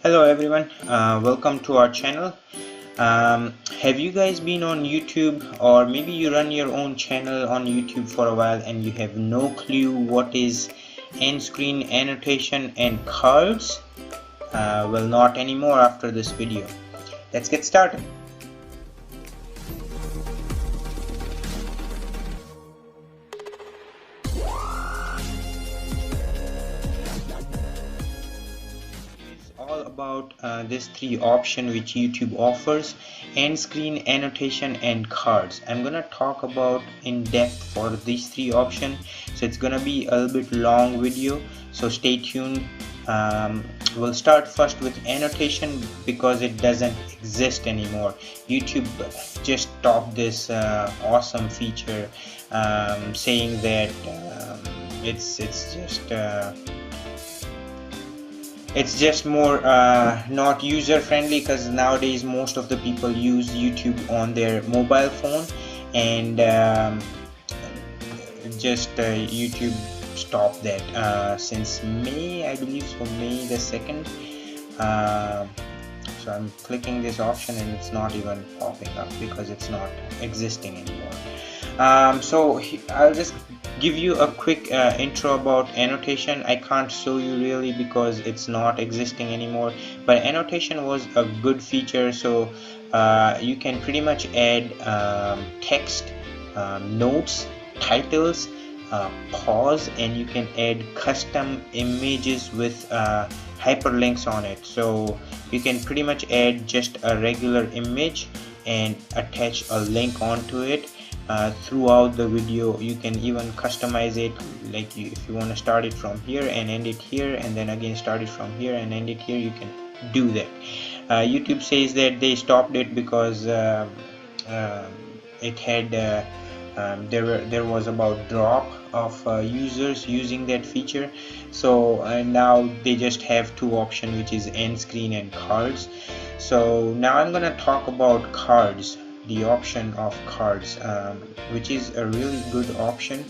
Hello everyone, welcome to our channel. Have you guys been on YouTube, or maybe you run your own channel on YouTube for a while and you have no clue what is end screen, annotation and cards? Well, not anymore after this video. Let's get started. All about these three options which YouTube offers: end screen, annotation and cards. I'm gonna talk about in depth for these three options, so it's gonna be a little bit long video, so stay tuned. We'll start first with annotation because it doesn't exist anymore. YouTube just stopped this awesome feature, saying that it's just more not user friendly, because nowadays most of the people use YouTube on their mobile phone, and YouTube stopped that since May, I believe, so May the 2nd. So I'm clicking this option and it's not even popping up because it's not existing anymore. So I'll just give you a quick intro about annotation. I can't show you really because it's not existing anymore, but annotation was a good feature. So you can pretty much add text, notes, titles, pause, and you can add custom images with hyperlinks on it. So you can pretty much add just a regular image and attach a link onto it throughout the video. You can even customize it, like if you want to start it from here and end it here, and then again start it from here and end it here, you can do that. YouTube says that they stopped it because it had there was about drop of users using that feature. So now they just have two options, which is end screen and cards. So now I'm gonna talk about cards, the option of cards, which is a really good option.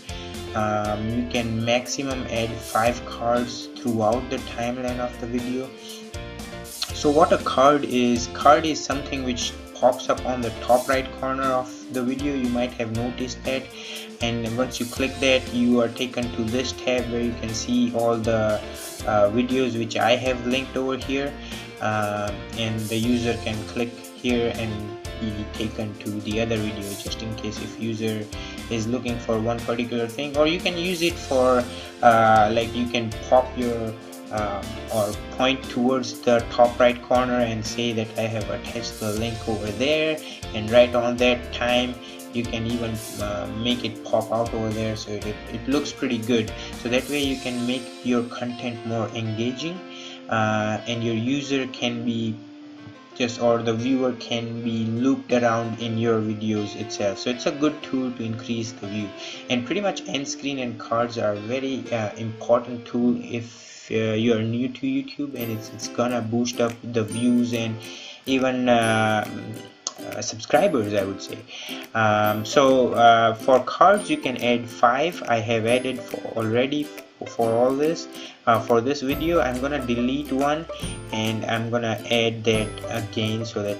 You can maximum add 5 cards throughout the timeline of the video. So what a card is something which pops up on the top right corner of the video. You might have noticed that, and once you click that, you are taken to this tab where you can see all the videos which I have linked over here, and the user can click here and be taken to the other video, just in case if user is looking for one particular thing. Or you can use it for like you can pop your or point towards the top right corner and say that I have attached the link over there, and right on that time you can even make it pop out over there, so it looks pretty good. So that way you can make your content more engaging, and your user can be or the viewer can be looped around in your videos itself. So it's a good tool to increase the view. And pretty much end screen and cards are very important tool if you are new to YouTube, and it's gonna boost up the views and even subscribers, I would say. So for cards you can add 5. I have added already for all this. For this video I'm gonna delete one and I'm gonna add that again, so that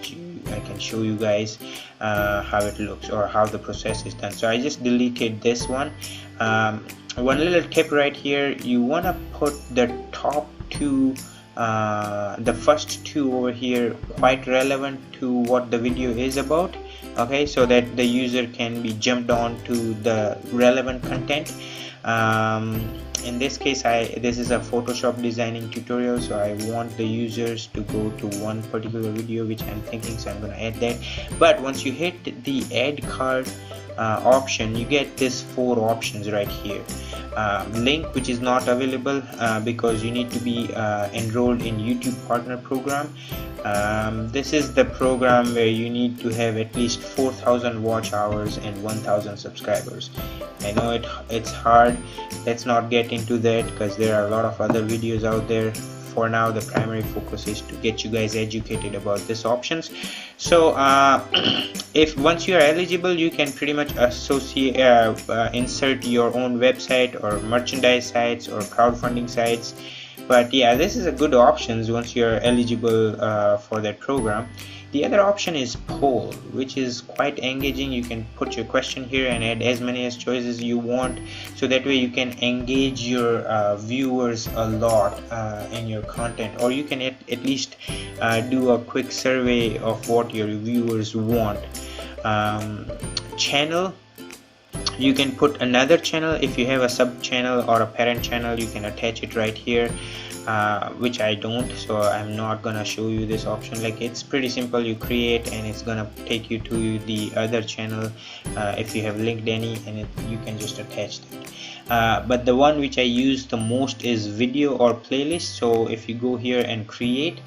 I can show you guys how it looks or how the process is done. So I just deleted this one. One little tip right here: you want to put the top 2, the first 2 over here, quite relevant to what the video is about, okay, so that the user can be jumped on to the relevant content. In this case, this is a Photoshop designing tutorial, so I want the users to go to one particular video which I'm thinking, so I'm going to add that. But once you hit the add card option, you get this 4 options right here. Link, which is not available because you need to be enrolled in YouTube partner program. This is the program where you need to have at least 4,000 watch hours and 1,000 subscribers. I know it's hard. Let's not get into that because there are a lot of other videos out there. For now, the primary focus is to get you guys educated about these options. So if once you are eligible, you can pretty much insert your own website or merchandise sites or crowdfunding sites But yeah, this is a good options once you're eligible for that program. The other option is poll, which is quite engaging. You can put your question here and add as many as choices you want, so that way you can engage your viewers a lot in your content, or you can at least do a quick survey of what your viewers want. Channel, you can put another channel. If you have a sub channel or a parent channel, you can attach it right here, which I don't, so I'm not gonna show you this option. Like, it's pretty simple. You create and it's gonna take you to the other channel if you have linked any, and you can just attach that. But the one which I use the most is video or playlist. So if you go here and create,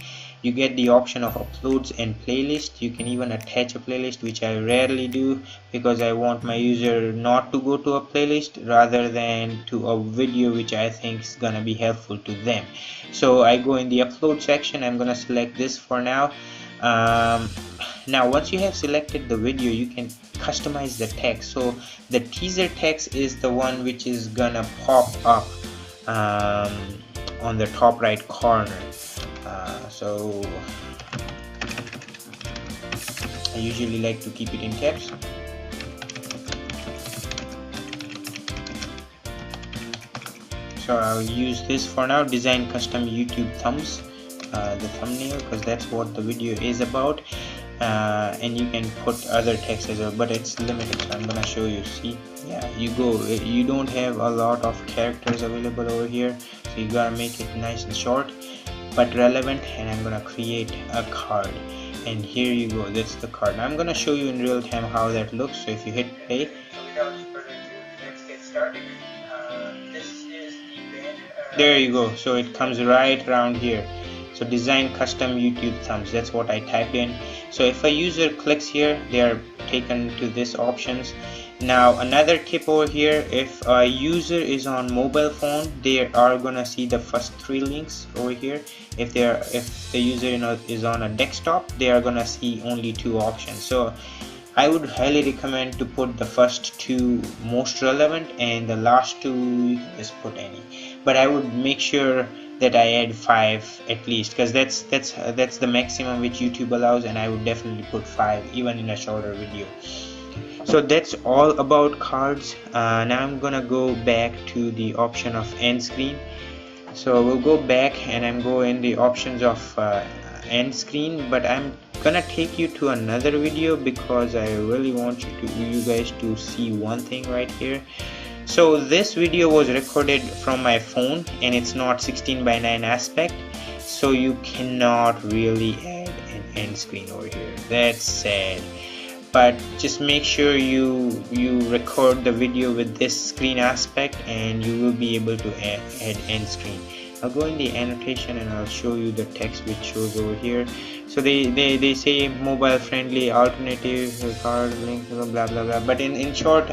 you get the option of uploads and playlist. You can even attach a playlist, which I rarely do because I want my user not to go to a playlist rather than to a video which I think is gonna be helpful to them. So I go in the upload section. I'm gonna select this for now. Now once you have selected the video, you can customize the text. So the teaser text is the one which is gonna pop up on the top right corner. So I usually like to keep it in caps. So I'll use this for now. Design custom YouTube thumbs, the thumbnail, because that's what the video is about. And you can put other text as well, but it's limited, so I'm gonna show you. See, yeah, you don't have a lot of characters available over here, so you gotta make it nice and short but relevant. And I'm gonna create a card, and here you go, that's the card. Now I'm gonna show you in real time how that looks. So if you hit play, without further ado, let's get started. This is the band, there you go. So it comes right around here. So design custom YouTube thumbs, that's what I type in. So if a user clicks here, they are taken to this options. Now another tip over here, if a user is on mobile phone, they are gonna see the first 3 links over here. If the user is on a desktop, they are gonna see only 2 options. So I would highly recommend to put the first 2 most relevant, and the last 2 you can just put any. But I would make sure that I add 5 at least, because that's the maximum which YouTube allows, and I would definitely put 5 even in a shorter video. So that's all about cards. Now I'm gonna go back to the option of end screen. So we'll go back and I'm going the options of end screen, but I'm gonna take you to another video because I really want you guys to see one thing right here. So this video was recorded from my phone and it's not 16:9 aspect, so you cannot really add an end screen over here. That's sad. But just make sure you record the video with this screen aspect and you will be able to add end screen. I'll go in the annotation and I'll show you the text which shows over here. So they say mobile friendly alternative card link, blah blah blah, but in short,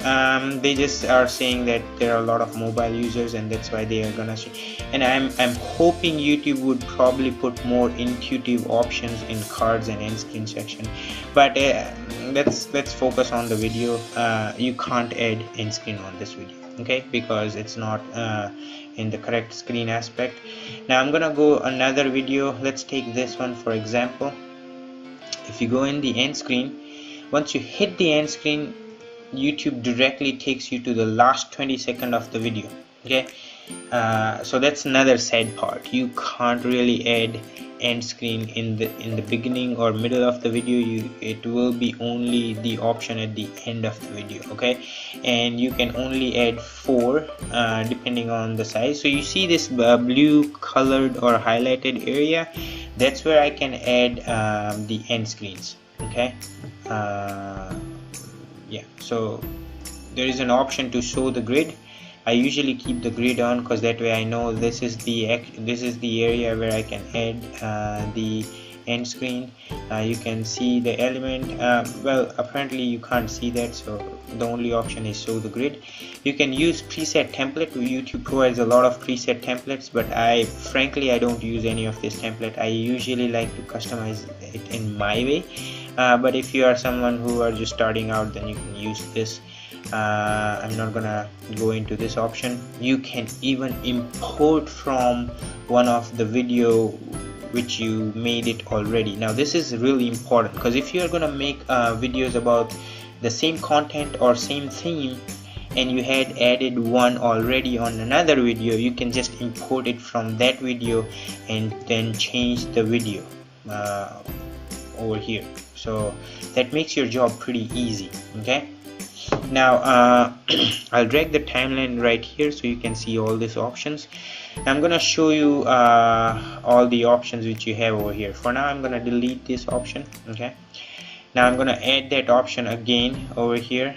they just are saying that there are a lot of mobile users and that's why they are gonna show. And I'm hoping YouTube would probably put more intuitive options in cards and end screen section, but let's focus on the video. You can't add end screen on this video, okay, because it's not in the correct screen aspect. Now I'm gonna go another video. Let's take this one for example. If you go in the end screen, once you hit the end screen, YouTube directly takes you to the last 20 seconds of the video, okay. So that's another sad part. You can't really add end screen in the beginning or middle of the video. It will be only the option at the end of the video, okay. And you can only add 4 depending on the size. So you see this blue colored or highlighted area, that's where I can add the end screens, okay. Yeah, so there is an option to show the grid. I usually keep the grid on because that way I know this is the area where I can add the end screen. You can see the element. Well, apparently you can't see that, so the only option is show the grid. You can use preset template. YouTube provides a lot of preset templates, but frankly I don't use any of this template. I usually like to customize it in my way. But if you are someone who are just starting out, then you can use this. I'm not gonna go into this option. You can even import from one of the video which you made it already. Now this is really important, because if you're gonna make videos about the same content or same theme and you had added one already on another video, you can just import it from that video and then change the video over here. So that makes your job pretty easy. Okay, now I'll drag the timeline right here so you can see all these options. I'm gonna show you all the options which you have over here. For now I'm gonna delete this option. Okay, now I'm gonna add that option again over here.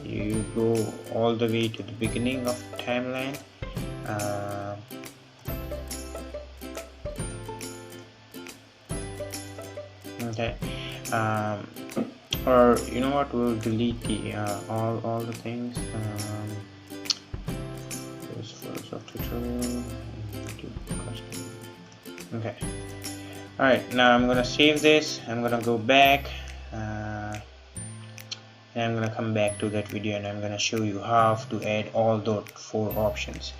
You go all the way to the beginning of the timeline. Okay, or you know what, we'll delete the all the things. This Photoshop tutorial. Okay, all right, now I'm gonna save this. I'm gonna go back and I'm gonna come back to that video and I'm gonna show you how to add all those 4 options.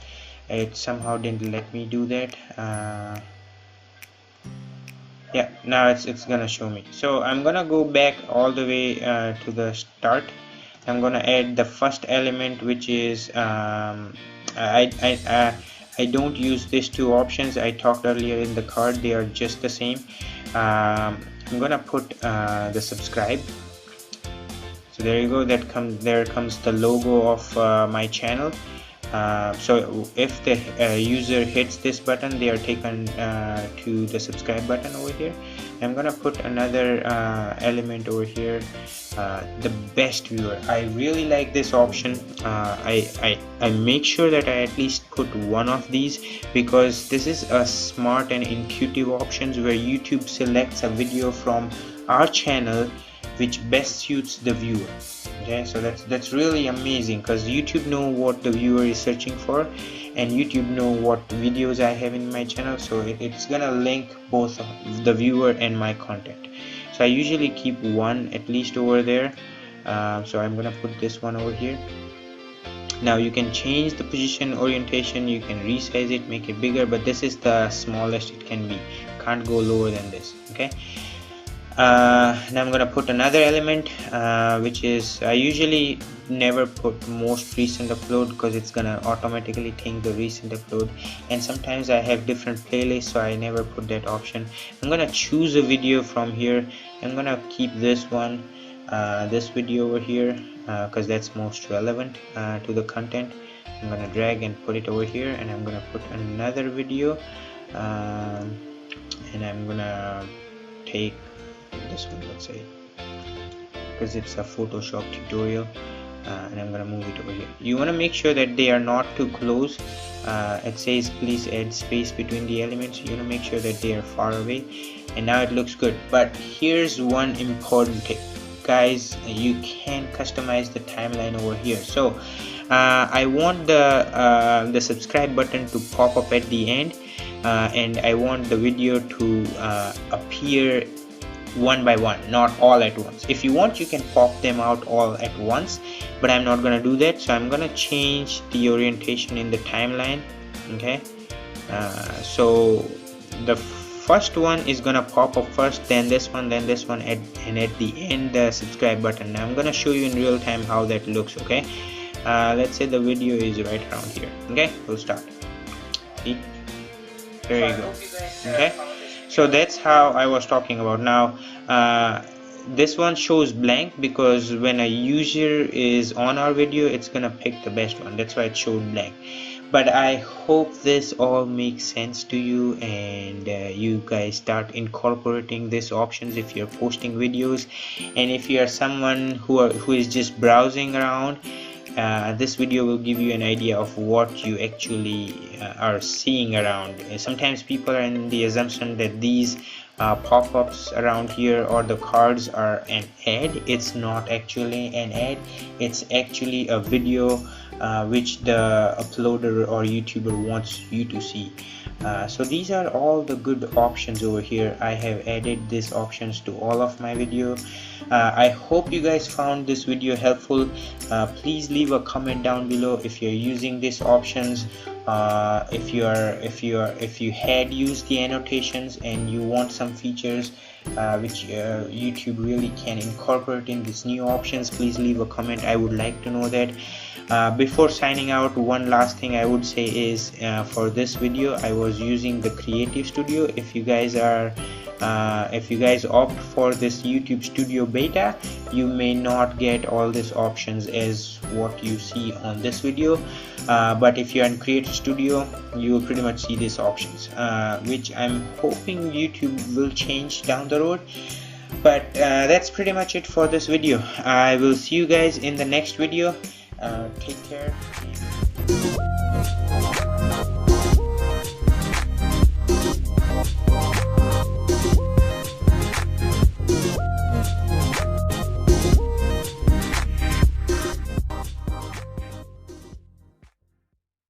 It somehow didn't let me do that. Yeah, now it's gonna show me. So I'm gonna go back all the way to the start. I'm gonna add the first element, which is I don't use these 2 options I talked earlier in the card. They are just the same. I'm gonna put the subscribe. So there you go, there comes the logo of my channel. So if the user hits this button, they are taken to the subscribe button over here. I'm gonna put another element over here, the best viewer. I really like this option. I make sure that I at least put one of these, because this is a smart and intuitive options where YouTube selects a video from our channel which best suits the viewer. Okay, so that's really amazing, because YouTube know what the viewer is searching for and YouTube know what videos I have in my channel, so it's gonna link both the viewer and my content. So I usually keep one at least over there. So I'm gonna put this one over here. Now you can change the position orientation, you can resize it, make it bigger, but this is the smallest it can be, can't go lower than this. Okay, now I'm gonna put another element, which is, I usually never put most recent upload because it's gonna automatically think the recent upload, and sometimes I have different playlists, so I never put that option. I'm gonna choose a video from here. I'm gonna keep this one, this video over here, because that's most relevant to the content. I'm gonna drag and put it over here, and I'm gonna put another video, and I'm gonna take this one, let's say, because it's a Photoshop tutorial, and I'm gonna move it over here. You want to make sure that they are not too close. It says please add space between the elements. You want to make sure that they are far away, and now it looks good. But here's one important tip, guys. You can customize the timeline over here. So I want the subscribe button to pop up at the end, and I want the video to appear one by one, not all at once. If you want, you can pop them out all at once, but I'm not gonna do that. So I'm gonna change the orientation in the timeline. Okay, so the first one is gonna pop up first, then this one, and at the end the subscribe button. Now I'm gonna show you in real time how that looks. Okay, let's say the video is right around here. Okay, we'll start. See, there you go. Okay, so that's how I was talking about. Now this one shows blank because when a user is on our video, it's gonna pick the best one. That's why it showed blank. But I hope this all makes sense to you, and you guys start incorporating these options if you're posting videos. And if you are someone who is just browsing around, this video will give you an idea of what you actually are seeing around. Sometimes people are in the assumption that these pop-ups around here or the cards are an ad. It's not actually an ad, it's actually a video which the uploader or YouTuber wants you to see. So these are all the good options over here. I have added these options to all of my videos. I hope you guys found this video helpful. Please leave a comment down below if you're using these options. If you had used the annotations and you want some features which YouTube really can incorporate in these new options, please leave a comment. I would like to know that. Before signing out, one last thing I would say is for this video I was using the Creative Studio. If you guys opt for this YouTube Studio beta, you may not get all these options as what you see on this video, but if you're in Creative Studio you will pretty much see these options, which I'm hoping YouTube will change down the road. But that's pretty much it for this video. I will see you guys in the next video. Take care.